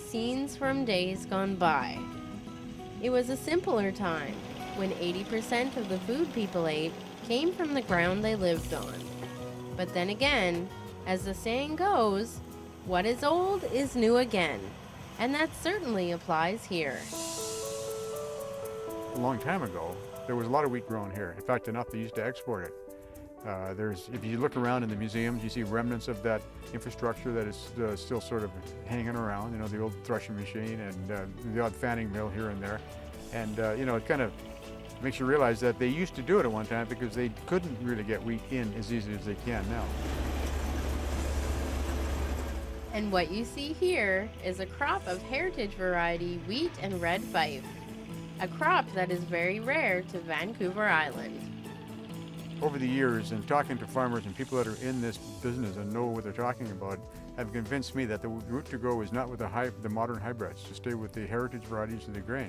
scenes from days gone by. It was a simpler time when 80% of the food people ate came from the ground they lived on. But then again, as the saying goes, what is old is new again, and that certainly applies here. A long time ago, there was a lot of wheat grown here. In fact, enough they used to export it. If you look around in the museums, you see remnants of that infrastructure that is still sort of hanging around. You know, the old threshing machine and the odd fanning mill here and there. And it kind of makes you realize that they used to do it at one time because they couldn't really get wheat in as easy as they can now. And what you see here is a crop of heritage variety wheat and red fife, a crop that is very rare to Vancouver Island. Over the years, and talking to farmers and people that are in this business and know what they're talking about, have convinced me that the route to go is not with the modern hybrids, to stay with the heritage varieties of the grain.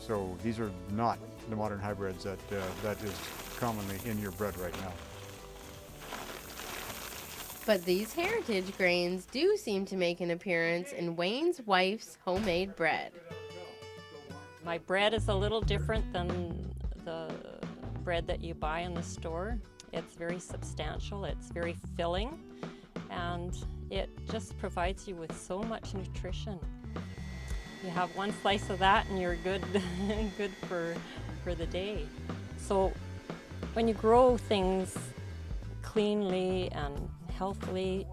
So these are not the modern hybrids that is commonly in your bread right now. But these heritage grains do seem to make an appearance in Wayne's wife's homemade bread. My bread is a little different than the bread that you buy in the store. It's very substantial, it's very filling, and it just provides you with so much nutrition. You have one slice of that and you're good good for the day. So when you grow things cleanly and healthily,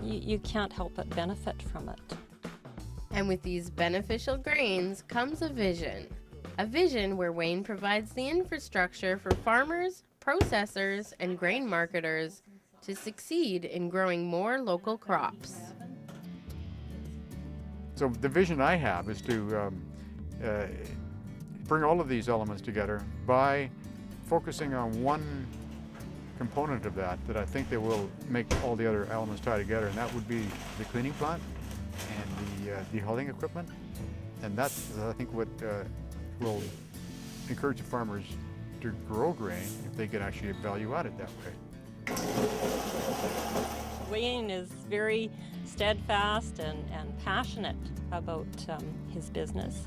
you can't help but benefit from it. And with these beneficial grains comes a vision where Wayne provides the infrastructure for farmers, processors, and grain marketers to succeed in growing more local crops. So the vision I have is to bring all of these elements together by focusing on one component of that I think they will make all the other elements tie together, and that would be the cleaning plant and the hulling equipment. And that's, I think, what will encourage the farmers to grow grain if they can actually value add it that way. Wayne is very steadfast and passionate about his business.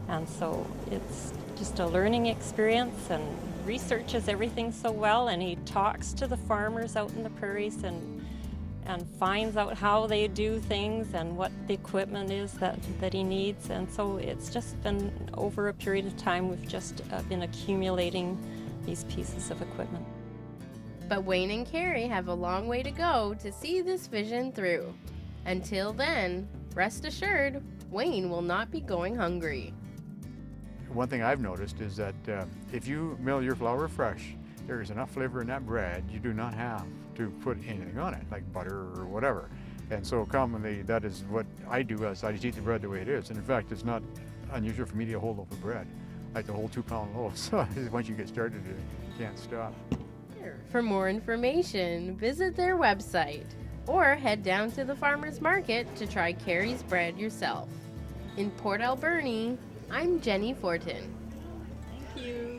And so it's just a learning experience, and researches everything so well, and he talks to the farmers out in the prairies and finds out how they do things and what the equipment is that he needs. And so it's just been over a period of time we've just been accumulating these pieces of equipment. But Wayne and Carrie have a long way to go to see this vision through. Until then, rest assured, Wayne will not be going hungry. One thing I've noticed is that if you mill your flour fresh, there is enough flavor in that bread, you do not have to put anything on it, like butter or whatever. And so commonly that is what I do, as I just eat the bread the way it is. And in fact, it's not unusual for me to eat a whole loaf of bread, like the whole 2-pound loaf. So once you get started, you can't stop. For more information, visit their website or head down to the farmer's market to try Carrie's bread yourself. In Port Alberni, I'm Jenny Fortin. Thank you.